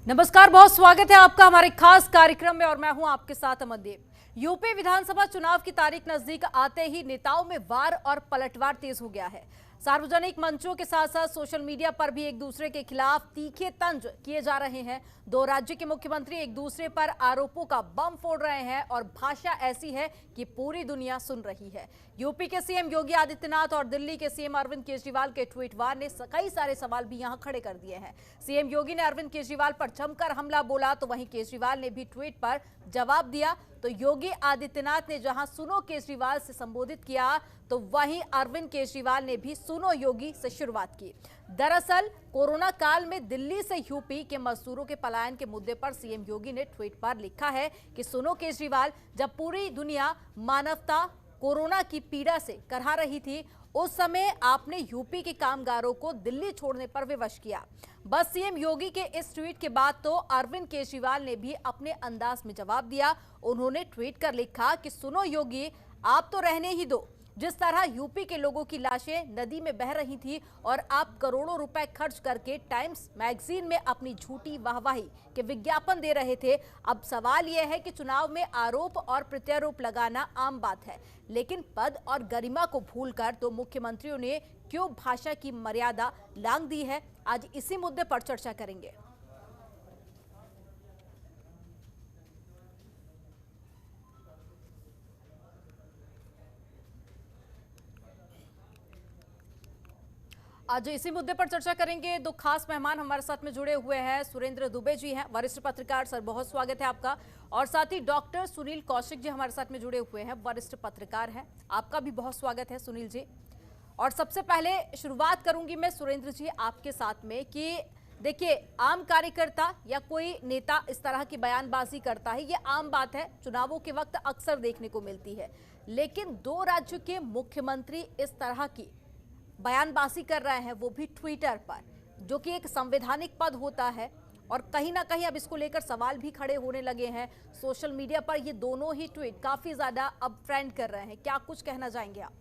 नमस्कार, बहुत स्वागत है आपका हमारे खास कार्यक्रम में और मैं हूं आपके साथ अमनदीप। यूपी विधानसभा चुनाव की तारीख नजदीक आते ही नेताओं में वार और पलटवार तेज हो गया है। सार्वजनिक मंचों के साथ साथ सोशल मीडिया पर भी एक दूसरे के खिलाफ तीखे तंज किए जा रहे हैं। दो राज्य के मुख्यमंत्री एक दूसरे पर आरोपों का बम फोड़ रहे हैं और भाषा ऐसी है कि पूरी दुनिया सुन रही है। यूपी के सीएम योगी आदित्यनाथ और दिल्ली के सीएम अरविंद केजरीवाल के ट्वीट वार ने कई सारे सवाल भी यहां खड़े कर दिए हैं। सीएम योगी ने अरविंद केजरीवाल पर जमकर हमला बोला तो वहीं केजरीवाल ने भी ट्वीट पर जवाब दिया। तो योगी आदित्यनाथ ने जहां सुनो केजरीवाल से संबोधित किया तो वहीं अरविंद केजरीवाल ने भी सुनो योगी से शुरुआत की। दरअसल कोरोना काल में दिल्ली से यूपी के मजदूरों के पलायन के मुद्दे पर सीएम योगी ने ट्वीट पर लिखा है कि सुनो केजरीवाल, जब पूरी दुनिया मानवता कोरोना की पीड़ा से करहा रही थी उस समय आपने यूपी के कामगारों को दिल्ली छोड़ने पर विवश किया। बस सीएम योगी के इस ट्वीट के बाद तो अरविंद केजरीवाल ने भी अपने अंदाज में जवाब दिया। उन्होंने ट्वीट कर लिखा कि सुनो योगी, आप तो रहने ही दो। जिस तरह यूपी के लोगों की लाशें नदी में बह रही थी और आप करोड़ों रुपए खर्च करके टाइम्स मैगजीन में अपनी झूठी वाहवाही के विज्ञापन दे रहे थे, अब सवाल यह है कि चुनाव में आरोप और प्रत्यारोप लगाना आम बात है, लेकिन पद और गरिमा को भूलकर दो मुख्यमंत्रियों ने क्यों भाषा की मर्यादा लांघ दी है, आज इसी मुद्दे पर चर्चा करेंगे। आज इसी मुद्दे पर चर्चा करेंगे। दो खास मेहमान हमारे साथ में जुड़े हुए हैं। सुरेंद्र दुबे जी हैं, वरिष्ठ पत्रकार, सर बहुत स्वागत है आपका। और साथ ही डॉक्टर सुनील कौशिक जी हमारे साथ में जुड़े हुए हैं, वरिष्ठ पत्रकार हैं, आपका भी बहुत स्वागत है सुनील जी। और सबसे पहले शुरुआत करूंगी मैं सुरेंद्र जी आपके साथ में कि देखिए, आम कार्यकर्ता या कोई नेता इस तरह की बयानबाजी करता है, ये आम बात है, चुनावों के वक्त अक्सर देखने को मिलती है। लेकिन दो राज्यों के मुख्यमंत्री इस तरह की बयानबाजी कर रहे हैं, वो भी ट्विटर पर, जो कि एक संवैधानिक पद होता है। और कहीं ना कहीं अब इसको लेकर सवाल भी खड़े होने लगे हैं। सोशल मीडिया पर ये दोनों ही ट्वीट काफी ज्यादा अब ट्रेंड कर रहे हैं, क्या कुछ कहना चाहेंगे आप?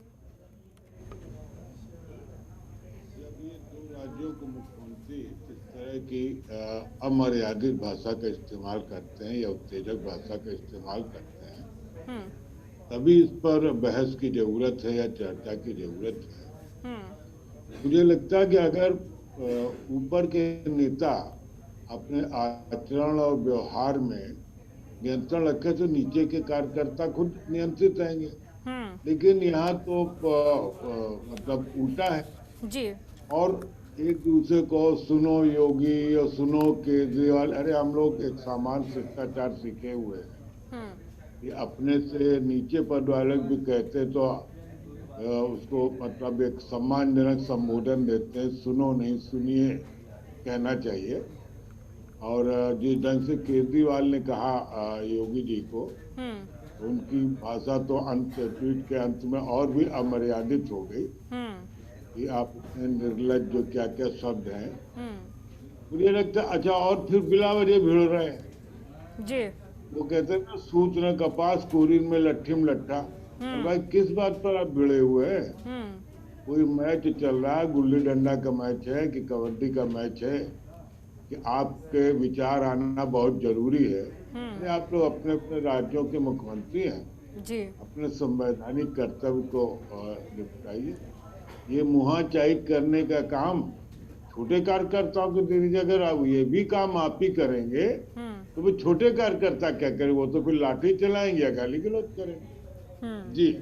दो राज्यों के मुख्यमंत्री इस तरह की अमर्यादित भाषा का इस्तेमाल करते हैं या उत्तेजक भाषा का इस्तेमाल करते हैं, तभी इस पर बहस की जरूरत है या चर्चा की जरूरत है। मुझे लगता है कि अगर ऊपर के नेता अपने आचरण और व्यवहार में नियंत्रण रखे तो नीचे के कार्यकर्ता खुद नियंत्रित रहेंगे। लेकिन यहाँ तो मतलब उल्टा है जी। और एक दूसरे को सुनो योगी और सुनो केजरीवाल, अरे हम लोग एक सामान्य शिष्टाचार सीखे हुए हैं। ये अपने से नीचे पद वाले भी कहते तो उसको मतलब एक सम्मानजनक संबोधन देते हैं, सुनो नहीं सुनिए कहना चाहिए। और जिस ढंग से केजरीवाल ने कहा योगी जी को, उनकी भाषा तो अंत ट्वीट के अंत में और भी अमर्यादित हो गई कि आप निर्लज जो क्या क्या शब्द हैं। मुझे लगता है अच्छा, और फिर बिला वजह भिड़ रहे हैं जी। वो कहते हैं ना, सूत न कपास कुरीन में लट्ठी में लट्ठा। तो भाई किस बात पर आप भिड़े हुए हैं? कोई मैच चल रहा है, गुल्ली डंडा का मैच है कि कबड्डी का मैच है कि आपके विचार आना बहुत जरूरी है? आप लोग अपने अपने राज्यों के मुख्यमंत्री हैं जी, अपने संवैधानिक कर्तव्य को निपटाइए। ये मुहाचाई करने का काम छोटे कार्यकर्ताओं को दे दीजिए। अगर आप ये भी काम आप ही करेंगे तो वो छोटे कार्यकर्ता क्या करें? वो तो फिर लाठी चलाएंगे या गाली गलौज करेंगे। जी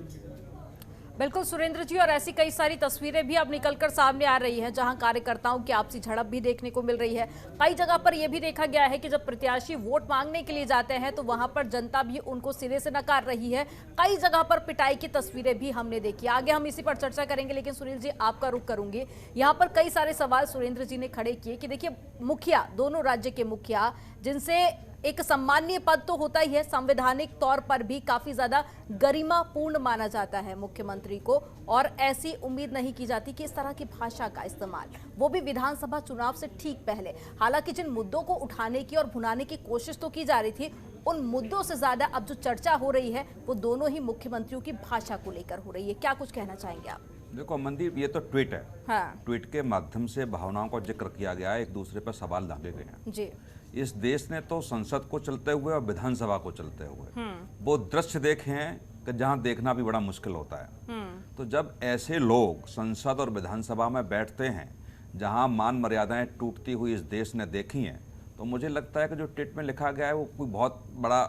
बिल्कुल सुरेंद्र जी, और ऐसी कई सारी तस्वीरें भी अब निकलकर सामने आ रही हैं जहां कार्यकर्ताओं की आपसी झड़प भी देखने को मिल रही है। कई जगह पर यह भी देखा गया है कि जब प्रत्याशी वोट मांगने के लिए जाते हैं तो वहां पर जनता भी उनको सिरे से नकार रही है। कई जगह पर पिटाई की तस्वीरें भी हमने देखी। आगे हम इसी पर चर्चा करेंगे, लेकिन सुनील जी आपका रुख करूंगी। यहाँ पर कई सारे सवाल सुरेंद्र जी ने खड़े किए कि देखिए, मुखिया, दोनों राज्य के मुखिया, जिनसे एक सम्मानीय पद तो होता ही है, संवैधानिक तौर पर भी काफी ज्यादा गरिमापूर्ण माना जाता है मुख्यमंत्री को, और ऐसी उम्मीद नहीं की जाती कि इस तरह की भाषा का इस्तेमाल, वो भी विधानसभा चुनाव से ठीक पहले। हालांकि जिन मुद्दों को उठाने की और भुनाने की कोशिश तो की जा रही थी, उन मुद्दों से ज्यादा अब जो चर्चा हो रही है वो दोनों ही मुख्यमंत्रियों की भाषा को लेकर हो रही है। क्या कुछ कहना चाहेंगे आप? देखो मनदीप, ये तो ट्वीट है। हाँ। ट्वीट के माध्यम से भावनाओं का जिक्र किया गया है, एक दूसरे पर सवाल दागे गए हैं जी। इस देश ने तो संसद को चलते हुए और विधानसभा को चलते हुए वो दृश्य देखे हैं कि जहां देखना भी बड़ा मुश्किल होता है। तो जब ऐसे लोग संसद और विधानसभा में बैठते हैं जहां मान मर्यादाएं टूटती हुई इस देश ने देखी हैं, तो मुझे लगता है कि जो टिट में लिखा गया है वो कोई बहुत बड़ा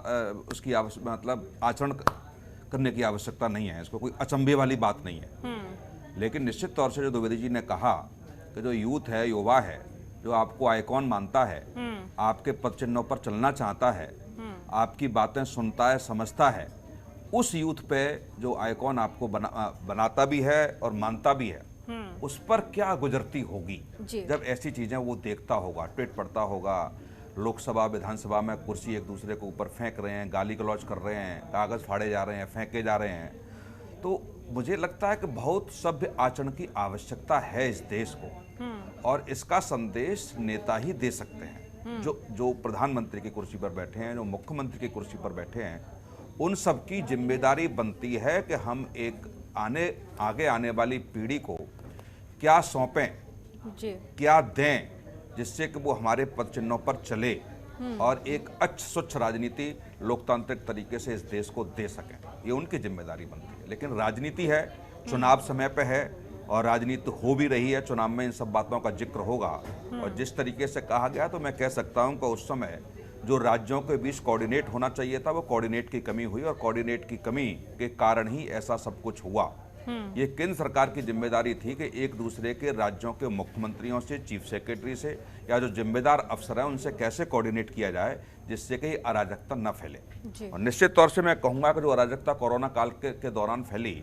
उसकी मतलब आचरण करने की आवश्यकता नहीं है, इसको कोई अचंभे वाली बात नहीं है। लेकिन निश्चित तौर से जो द्विवेदी जी ने कहा कि जो यूथ है, युवा है, जो आपको आइकॉन मानता है, आपके पद चिन्हों पर चलना चाहता है, आपकी बातें सुनता है, समझता है, उस यूथ पे जो आइकॉन आपको बनाता भी है और मानता भी है, उस पर क्या गुजरती होगी जब ऐसी चीजें वो देखता होगा, ट्वीट पढ़ता होगा, लोकसभा विधानसभा में कुर्सी एक दूसरे के ऊपर फेंक रहे हैं, गाली गलौज कर रहे हैं, कागज फाड़े जा रहे हैं, फेंके जा रहे हैं। तो मुझे लगता है कि बहुत सभ्य आचरण की आवश्यकता है इस देश को, और इसका संदेश नेता ही दे सकते हैं। जो प्रधानमंत्री की कुर्सी पर बैठे हैं, जो मुख्यमंत्री की कुर्सी पर बैठे हैं, उन सबकी जिम्मेदारी बनती है कि हम एक आगे आने वाली पीढ़ी को क्या सौंपें, क्या दें, जिससे कि वो हमारे पद चिन्हों पर चले और एक स्वच्छ राजनीति लोकतांत्रिक तरीके से इस देश को दे सकें। ये उनकी जिम्मेदारी बनती है। लेकिन राजनीति है, चुनाव समय पे है और राजनीति हो भी रही है, चुनाव में इन सब बातों का जिक्र होगा। और जिस तरीके से कहा गया, तो मैं कह सकता हूं कि उस समय जो राज्यों के बीच कोऑर्डिनेट होना चाहिए था, वो कोऑर्डिनेट की कमी हुई, और कोऑर्डिनेट की कमी के कारण ही ऐसा सब कुछ हुआ। ये केंद्र सरकार की जिम्मेदारी थी कि एक दूसरे के राज्यों के मुख्यमंत्रियों से, चीफ सेक्रेटरी से, या जो जिम्मेदार अफसर हैं उनसे कैसे कोऑर्डिनेट किया जाए जिससे कि अराजकता न फैले। और निश्चित तौर से मैं कहूंगा कि जो अराजकता कोरोना काल के दौरान फैली,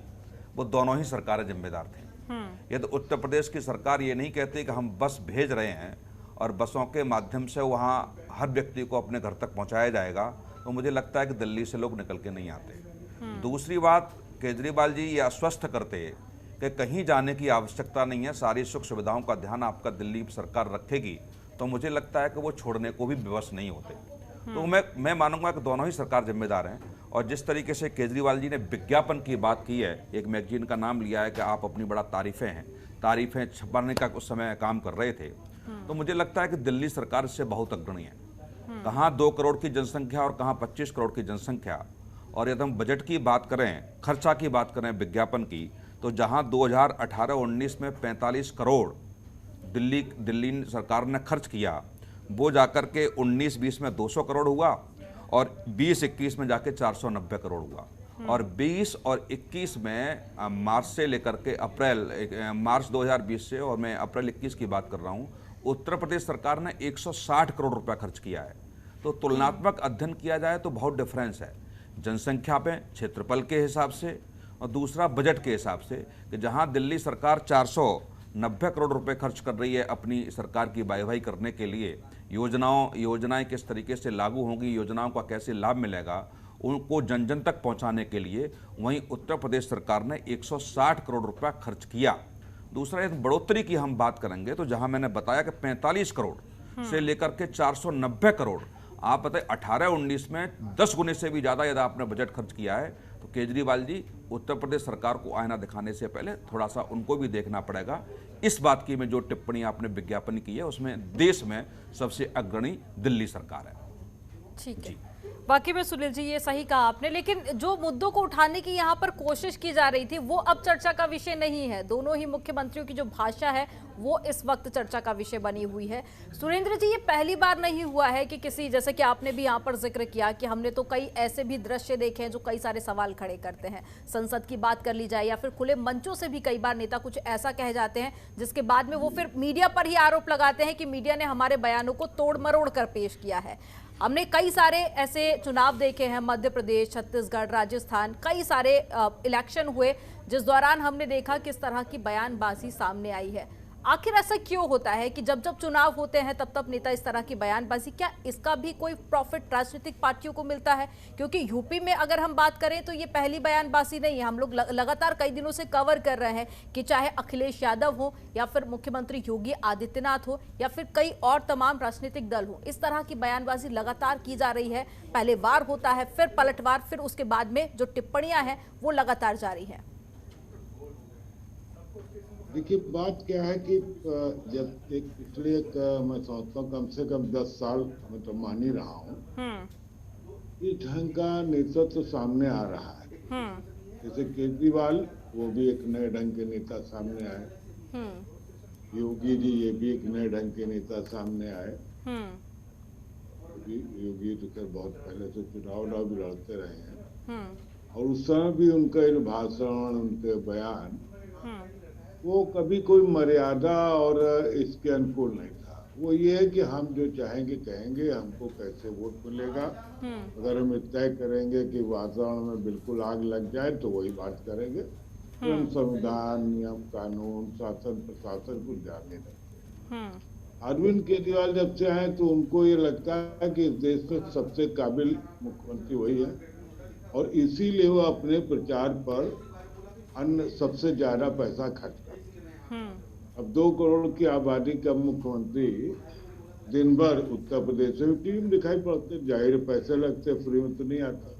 वो दोनों ही सरकारें जिम्मेदार थी। यदि उत्तर प्रदेश की सरकार ये नहीं कहती कि हम बस भेज रहे हैं और बसों के माध्यम से वहाँ हर व्यक्ति को अपने घर तक पहुँचाया जाएगा, तो मुझे लगता है कि दिल्ली से लोग निकल के नहीं आते। दूसरी बात, केजरीवाल जी ये आश्वस्त करते कि कहीं जाने की आवश्यकता नहीं है, सारी सुख सुविधाओं का ध्यान आपका दिल्ली सरकार रखेगी, तो मुझे लगता है कि वो छोड़ने को भी विवश नहीं होते। तो मैं मानूंगा कि दोनों ही सरकार जिम्मेदार हैं। और जिस तरीके से केजरीवाल जी ने विज्ञापन की बात की है, एक मैगजीन का नाम लिया है कि आप अपनी बड़ा तारीफें छपाने का उस समय काम कर रहे थे, तो मुझे लगता है कि दिल्ली सरकार इससे बहुत अग्रणी है। कहाँ 2 करोड़ की जनसंख्या और कहाँ 25 करोड़ की जनसंख्या। और यदि हम बजट की बात करें, खर्चा की बात करें विज्ञापन की, तो जहां 2018-19 में 45 करोड़ दिल्ली सरकार ने खर्च किया, वो जाकर के 19-20 में 200 करोड़ हुआ और 20-21 में जाके 490 करोड़ हुआ। और 20 और 21 में मार्च से लेकर के मार्च 2020 से, और मैं अप्रैल 21 की बात कर रहा हूँ, उत्तर प्रदेश सरकार ने 160 करोड़ रुपया खर्च किया है। तो तुलनात्मक अध्ययन किया जाए तो बहुत डिफरेंस है, जनसंख्या पे, क्षेत्रफल के हिसाब से, और दूसरा बजट के हिसाब से, कि जहां दिल्ली सरकार 490 करोड़ रुपए खर्च कर रही है अपनी सरकार की वाहवाही करने के लिए, योजनाएं किस तरीके से लागू होंगी, योजनाओं का कैसे लाभ मिलेगा, उनको जन जन तक पहुंचाने के लिए, वहीं उत्तर प्रदेश सरकार ने 160 करोड़ रुपया खर्च किया। दूसरा, एक बढ़ोतरी की हम बात करेंगे तो जहां मैंने बताया कि 45 करोड़ से लेकर के 490 करोड़, आप बताए 18-19 में 10 गुने से भी ज्यादा यदि आपने बजट खर्च किया है, तो केजरीवाल जी उत्तर प्रदेश सरकार को आईना दिखाने से पहले थोड़ा सा उनको भी देखना पड़ेगा। इस बात की में जो टिप्पणी आपने विज्ञापन की है, उसमें देश में सबसे अग्रणी दिल्ली सरकार है। ठीक है, बाकी में सुनील जी ये सही कहा आपने, लेकिन जो मुद्दों को उठाने की यहाँ पर कोशिश की जा रही थी वो अब चर्चा का विषय नहीं है। दोनों ही मुख्यमंत्रियों की जो भाषा है वो इस वक्त चर्चा का विषय बनी हुई है। सुरेंद्र जी, ये पहली बार नहीं हुआ है कि किसी, जैसे कि आपने भी यहाँ पर जिक्र किया कि हमने तो कई ऐसे भी दृश्य देखे हैं जो कई सारे सवाल खड़े करते हैं। संसद की बात कर ली जाए या फिर खुले मंचों से भी कई बार नेता कुछ ऐसा कह जाते हैं जिसके बाद में वो फिर मीडिया पर ही आरोप लगाते हैं कि मीडिया ने हमारे बयानों को तोड़ मरोड़ कर पेश किया है। हमने कई सारे ऐसे चुनाव देखे हैं, मध्य प्रदेश, छत्तीसगढ़, राजस्थान, कई सारे इलेक्शन हुए जिस दौरान हमने देखा किस तरह की बयानबाजी सामने आई है। आखिर ऐसा क्यों होता है कि जब जब चुनाव होते हैं तब तब नेता इस तरह की बयानबाजी, क्या इसका भी कोई प्रॉफिट राजनीतिक पार्टियों को मिलता है? क्योंकि यूपी में अगर हम बात करें तो ये पहली बयानबाजी नहीं है। हम लोग लगातार कई दिनों से कवर कर रहे हैं कि चाहे अखिलेश यादव हो या फिर मुख्यमंत्री योगी आदित्यनाथ हो या फिर कई और तमाम राजनीतिक दल हो, इस तरह की बयानबाजी लगातार की जा रही है। पहले वार होता है, फिर पलटवार, फिर उसके बाद में जो टिप्पणियां हैं वो लगातार जारी है। देखिए बात क्या है कि जब मैं समझता हूँ कम से कम 10 साल मैं तो मान ही रहा हूँ, इस ढंग का नेतृत्व सामने आ रहा है। जैसे केजरीवाल, वो भी एक नए ढंग के नेता सामने आए। योगी जी, ये भी एक नए ढंग के नेता सामने आए। योगी तो खैर बहुत पहले से चुनाव भी लड़ते रहे हैं, और उस समय भी उनका ये भाषण, उनके बयान, वो कभी कोई मर्यादा और इसके अनुकूल नहीं था। वो ये है कि हम जो चाहेंगे कहेंगे, हमको कैसे वोट मिलेगा, अगर हम तय करेंगे कि वातावरण में बिल्कुल आग लग जाए तो वही बात करेंगे। तो हम संविधान, नियम कानून, शासन प्रशासन को ध्यान नहीं रखते। अरविंद केजरीवाल जब से आए तो उनको ये लगता है कि इस देश में सबसे काबिल मुख्यमंत्री वही है, और इसीलिए वो अपने प्रचार पर अन्य सबसे ज्यादा पैसा खर्च करते हैं। अब 2 करोड़ की आबादी का मुख्यमंत्री दिन भर उत्तर प्रदेश में टीवी में दिखाई पड़ते, जाहिर पैसे लगते, फ्री में तो नहीं आता।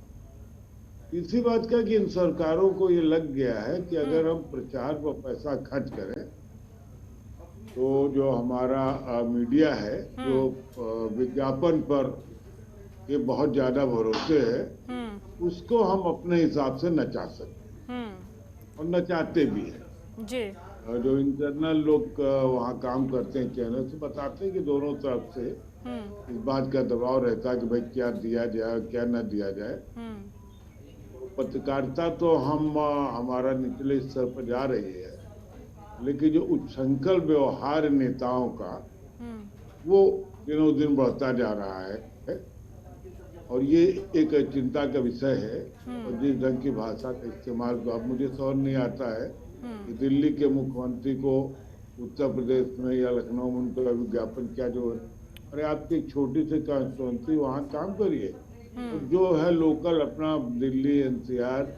इसी बात का कि इन सरकारों को ये लग गया है कि अगर हम प्रचार पर पैसा खर्च करें तो जो हमारा मीडिया है, जो विज्ञापन पर ये बहुत ज्यादा भरोसे है, उसको हम अपने हिसाब से नचा सकते हैं, और नचाते भी हैं जी। जो इंटरनल लोग वहाँ काम करते हैं चैनल से, बताते हैं कि दोनों तरफ से इस बात का दबाव रहता है कि भाई क्या दिया जाए क्या न दिया जाए। पत्रकारिता तो हमारा निचले स्तर पर जा रही है, लेकिन जो उच्छृंखल व्यवहार नेताओं का, वो दिनों दिन बढ़ता जा रहा है, और ये एक चिंता का विषय है। और जिस ढंग की भाषा का इस्तेमाल, तो अब मुझे समझ नहीं आता है कि दिल्ली के मुख्यमंत्री को उत्तर प्रदेश में या लखनऊ में उनका विज्ञापन क्या जो है। अरे आपकी छोटी सी कॉन्स्टिट्यूंसी, वहाँ काम करिए, तो जो है लोकल अपना दिल्ली एनसीआर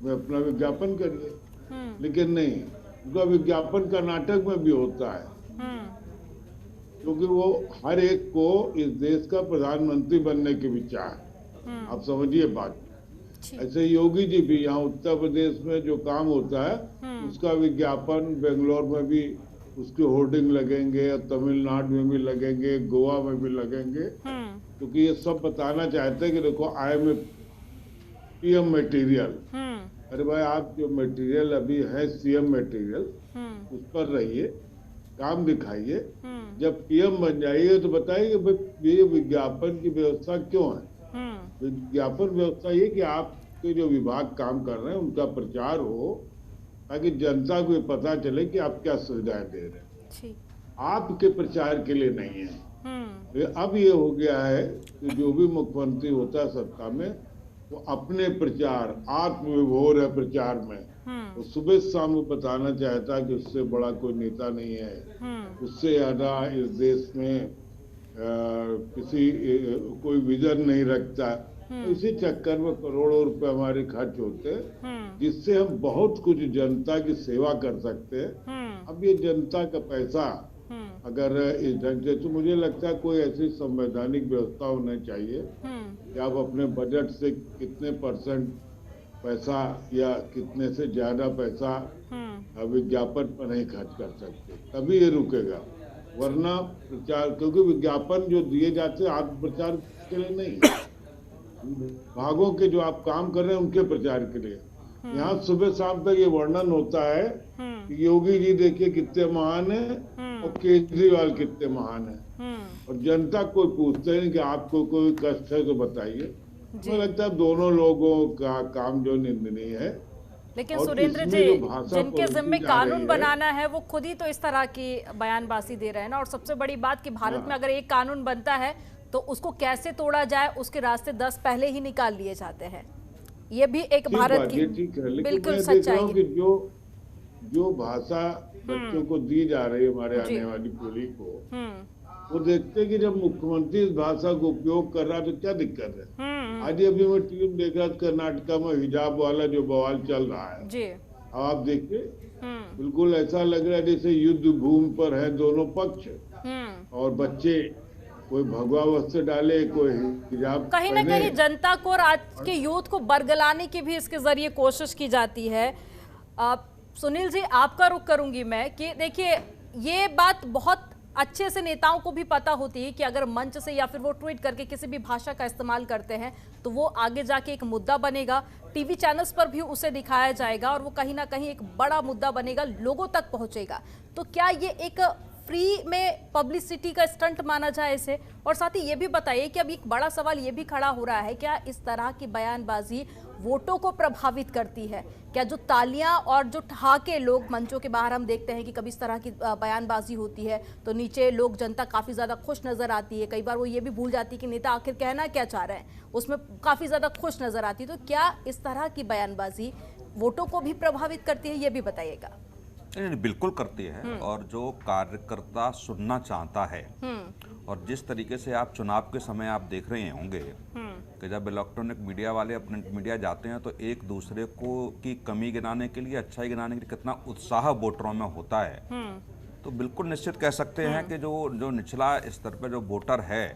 में अपना विज्ञापन करिए। लेकिन नहीं, उनका विज्ञापन कर्नाटक में भी होता है, क्योंकि वो हर एक को इस देश का प्रधानमंत्री बनने के विचार। आप समझिए बात। ऐसे योगी जी भी यहाँ उत्तर प्रदेश में जो काम होता है, उसका विज्ञापन बेंगलोर में भी उसके होर्डिंग लगेंगे, और तमिलनाडु में भी लगेंगे, गोवा में भी लगेंगे, क्योंकि ये सब बताना चाहते हैं कि देखो आई एम पीएम मटेरियल। अरे भाई, आप जो मटेरियल अभी है सीएम मटेरियल, उस पर रहिए, काम दिखाइए। जब पीएम बन जाइए तो बताइए भाई ये विज्ञापन की व्यवस्था क्यों है। विज्ञापन व्यवस्था ये कि आपके जो विभाग काम कर रहे हैं उनका प्रचार हो, ताकि जनता को पता चले कि आप क्या सुविधाएं दे रहे हैं, आपके प्रचार के लिए नहीं है। अब ये हो गया है कि जो भी मुख्यमंत्री होता है सत्ता में, वो अपने प्रचार, आत्मविभोर है प्रचार में, वो सुबह शाम वो बताना चाहता है कि उससे बड़ा कोई नेता नहीं है, उससे ज्यादा इस देश में कोई विजन नहीं रखता। इसी चक्कर में करोड़ों रुपए हमारे खर्च होते हैं, जिससे हम बहुत कुछ जनता की सेवा कर सकते हैं। अब ये जनता का पैसा अगर इस ढंग से, तो मुझे लगता है कोई ऐसी संवैधानिक व्यवस्था होनी चाहिए कि आप अपने बजट से कितने % पैसा या कितने से ज्यादा पैसा विज्ञापन पर नहीं खर्च कर सकते, तभी ये रुकेगा। वरना प्रचार, क्योंकि विज्ञापन जो दिए जाते हैं आत्म प्रचार के लिए नहीं, भागों के जो आप काम कर रहे हैं उनके प्रचार के लिए। यहाँ सुबह शाम तक ये वर्णन होता है कि योगी जी देखिए कितने महान है और केजरीवाल कितने महान है, और जनता कोई पूछते नहीं कि आपको कोई कष्ट है तो बताइए। मुझे लगता है दोनों लोगों का काम जो निंदनीय है। लेकिन सुरेंद्र जी, जिनके जिम्मे कानून बनाना है वो खुद ही तो इस तरह की बयानबाजी दे रहे हैं ना। और सबसे बड़ी बात कि भारत में अगर एक कानून बनता है तो उसको कैसे तोड़ा जाए उसके रास्ते 10 पहले ही निकाल लिए जाते हैं। ये भी एक भारत की बिल्कुल सच्चाई है। जो भाषा बच्चों को दी जा रही है हमारे आने वाली पीढ़ी को, वो देखते हैं कि जब मुख्यमंत्री इस भाषा को उपयोग कर रहा है तो क्या दिक्कत है। आज अभी मैं टीवी में देख रहा था, कर्नाटका में हिजाब वाला जो बवाल चल रहा है जी। अब आप देखिए, बिल्कुल ऐसा लग रहा है जैसे युद्ध भूमि पर है दोनों पक्ष, और बच्चे कोई भगवा वस्त्र डाले, कोई हिजाब, कहीं ना कहीं जनता को और आज के यूथ को बरगलाने की भी इसके जरिए कोशिश की जाती है। सुनील जी, आपका रुख करूंगी मैं कि देखिए, ये बात बहुत अच्छे से नेताओं को भी पता होती है कि अगर मंच से या फिर वो ट्वीट करके किसी भी भाषा का इस्तेमाल करते हैं तो वो आगे जाके एक मुद्दा बनेगा, टीवी चैनल्स पर भी उसे दिखाया जाएगा और वो कहीं ना कहीं एक बड़ा मुद्दा बनेगा, लोगों तक पहुंचेगा। तो क्या ये एक फ्री में पब्लिसिटी का स्टंट माना जाए इसे? और साथ ही ये भी बताइए कि अब एक बड़ा सवाल ये भी खड़ा हो रहा है, क्या इस तरह की बयानबाजी वोटों को प्रभावित करती है? क्या जो तालियां और जो ठहाके लोग मंचों के बाहर हम देखते हैं कि कभी इस तरह की बयानबाजी होती है तो नीचे लोग, जनता काफी ज्यादा खुश नजर आती है, कई बार वो ये भी भूल जाती है कि नेता आखिर कहना क्या चाह रहे हैं, उसमें काफी ज्यादा खुश नजर आती है। तो क्या इस तरह की बयानबाजी वोटों को भी प्रभावित करती है, ये भी बताइएगा। नहीं, बिल्कुल करती है। और जो कार्यकर्ता सुनना चाहता है, और जिस तरीके से आप चुनाव के समय आप देख रहे होंगे कि जब इलेक्ट्रॉनिक मीडिया वाले, प्रिंट मीडिया जाते हैं तो एक दूसरे को की कमी गिनाने के लिए, अच्छाई गिनाने के लिए कितना उत्साह वोटरों में होता है, तो बिल्कुल निश्चित कह सकते हैं कि जो निचला स्तर पर जो वोटर है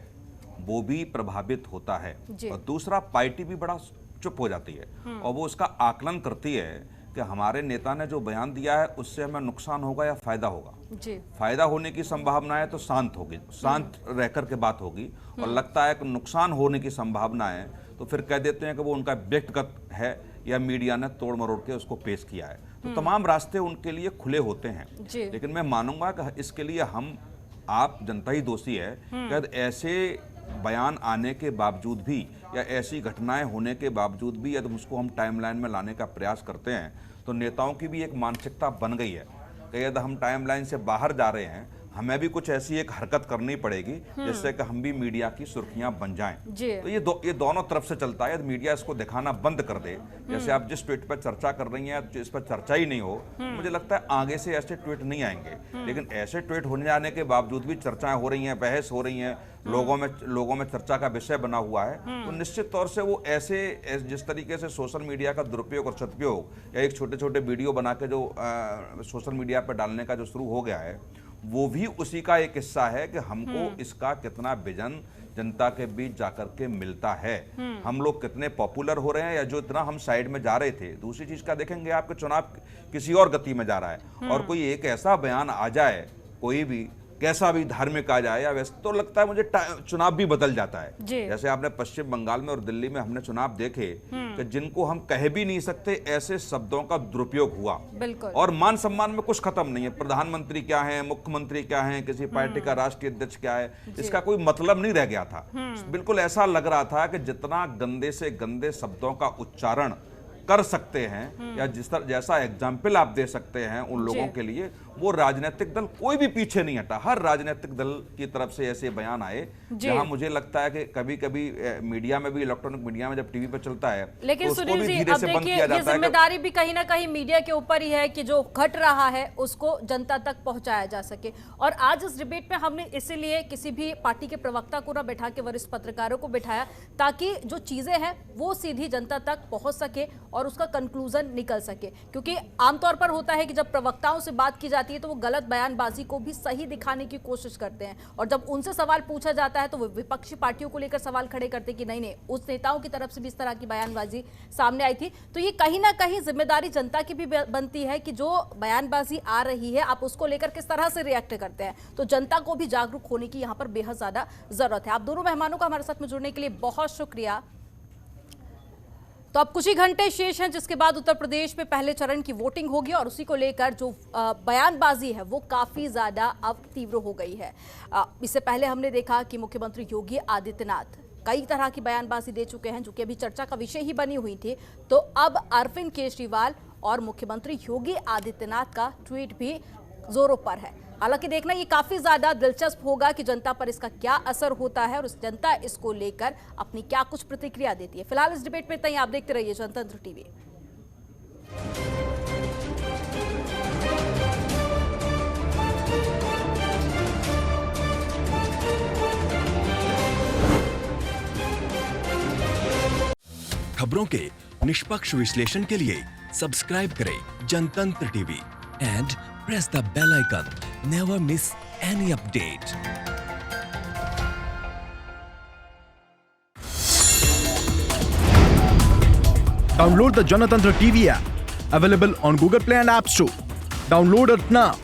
वो भी प्रभावित होता है। और दूसरा, पार्टी भी बड़ा चुप हो जाती है और वो उसका आकलन करती है कि हमारे नेता ने जो बयान दिया है उससे हमें नुकसान होगा या फायदा होगा। जी। फायदा होने की संभावना है तो शांत होगी, शांत रहकर के बात होगी, और लगता है कि नुकसान होने की संभावना है तो फिर कह देते हैं कि वो उनका व्यक्तिगत है या मीडिया ने तोड़ मरोड़ के उसको पेश किया है। तो तमाम रास्ते उनके लिए खुले होते हैं। लेकिन मैं मानूंगा कि इसके लिए हम, आप, जनता ही दोषी है कि ऐसे बयान आने के बावजूद भी या ऐसी घटनाएं होने के बावजूद भी यदि उसको हम टाइमलाइन में लाने का प्रयास करते हैं तो नेताओं की भी एक मानसिकता बन गई है कि यदि हम टाइमलाइन से बाहर जा रहे हैं, हमें भी कुछ ऐसी एक हरकत करनी पड़ेगी जिससे कि हम भी मीडिया की सुर्खियां बन जाएं। तो ये दोनों तरफ से चलता है। यदि मीडिया इसको दिखाना बंद कर दे, जैसे आप जिस ट्वीट पर चर्चा कर रही हैं, इस पर चर्चा ही नहीं हो, मुझे लगता है आगे से ऐसे ट्वीट नहीं आएंगे। लेकिन ऐसे ट्वीट होने जाने के बावजूद भी चर्चाएं हो रही हैं, बहस हो रही हैं, लोगों में चर्चा का विषय बना हुआ है, तो निश्चित तौर से वो ऐसे जिस तरीके से सोशल मीडिया का दुरुपयोग और सदुपयोग या एक छोटे छोटे वीडियो बना के जो सोशल मीडिया पर डालने का जो शुरू हो गया है, वो भी उसी का एक हिस्सा है कि हमको इसका कितना विजन जनता के बीच जाकर के मिलता है, हम लोग कितने पॉपुलर हो रहे हैं, या जो इतना हम साइड में जा रहे थे। दूसरी चीज का देखेंगे, आपके चुनाव किसी और गति में जा रहा है और कोई एक ऐसा बयान आ जाए, कोई भी कैसा भी धार्मिक आ जाए या वैसे, तो लगता है मुझे चुनाव भी बदल जाता है। जैसे आपने पश्चिम बंगाल में और दिल्ली में हमने चुनाव देखे कि जिनको हम कह भी नहीं सकते, ऐसे शब्दों का दुरुपयोग हुआ, और मान सम्मान में कुछ खत्म नहीं है। प्रधानमंत्री क्या है, मुख्यमंत्री क्या है, किसी पार्टी का राष्ट्रीय अध्यक्ष क्या है, इसका कोई मतलब नहीं रह गया था। बिल्कुल ऐसा लग रहा था कि जितना गंदे से गंदे शब्दों का उच्चारण कर सकते हैं या जिस तरह जैसा एग्जाम्पल आप दे सकते हैं उन लोगों के लिए, वो राजनीतिक दल कोई भी पीछे नहीं हटा। हर राजनीतिक दल की तरफ से ऐसे बयान आए जहां मुझे लगता है कि कभी कभी मीडिया में भी, इलेक्ट्रॉनिक मीडिया में जब टीवी पर चलता है, लेकिन तो सुनील जी, अब देखिए, ये जिम्मेदारी भी कहीं ना कहीं मीडिया के ऊपर ही है कि जो घट रहा है उसको जनता तक पहुंचाया जा सके। और आज इस डिबेट में हमने इसीलिए किसी भी पार्टी के प्रवक्ता को ना बैठा के वरिष्ठ पत्रकारों को बैठाया, ताकि जो चीजें हैं वो सीधी जनता तक पहुंच सके और उसका कंक्लूजन निकल सके। क्योंकि आमतौर पर होता है कि जब प्रवक्ताओं से बात की जाती है तो वो गलत बयानबाजी को भी सही दिखाने की कोशिश करते हैं, और जब उनसे सवाल पूछा जाता है तो वो विपक्षी पार्टियों को लेकर सवाल खड़े करते हैं कि नहीं, उस नेताओं की तरफ से भी इस तरह की बयानबाजी सामने आई थी। तो ये कहीं ना कहीं जिम्मेदारी जनता की भी बनती है कि जो बयानबाजी आ रही है आप उसको लेकर किस तरह से रिएक्ट करते हैं। तो जनता को भी जागरूक होने की यहाँ पर बेहद ज्यादा जरूरत है। आप दोनों मेहमानों का हमारे साथ में जुड़ने के लिए बहुत शुक्रिया। तो अब कुछ ही घंटे शेष हैं जिसके बाद उत्तर प्रदेश में पहले चरण की वोटिंग होगी, और उसी को लेकर जो बयानबाजी है वो काफी ज्यादा अब तीव्र हो गई है। इससे पहले हमने देखा कि मुख्यमंत्री योगी आदित्यनाथ कई तरह की बयानबाजी दे चुके हैं, जो कि अभी चर्चा का विषय ही बनी हुई थी। तो अब अरविंद केजरीवाल और मुख्यमंत्री योगी आदित्यनाथ का ट्वीट भी जोरों पर है। हालांकि देखना ये काफी ज्यादा दिलचस्प होगा कि जनता पर इसका क्या असर होता है और जनता इसको लेकर अपनी क्या कुछ प्रतिक्रिया देती है। फिलहाल इस डिबेट में इतना ही। आप देखते रहिए जनतंत्र टीवी। खबरों के निष्पक्ष विश्लेषण के लिए सब्सक्राइब करें जनतंत्र TV and press the bell icon. Never miss any update. Download the Janatantra TV app Available on Google Play and App Store. Download it now.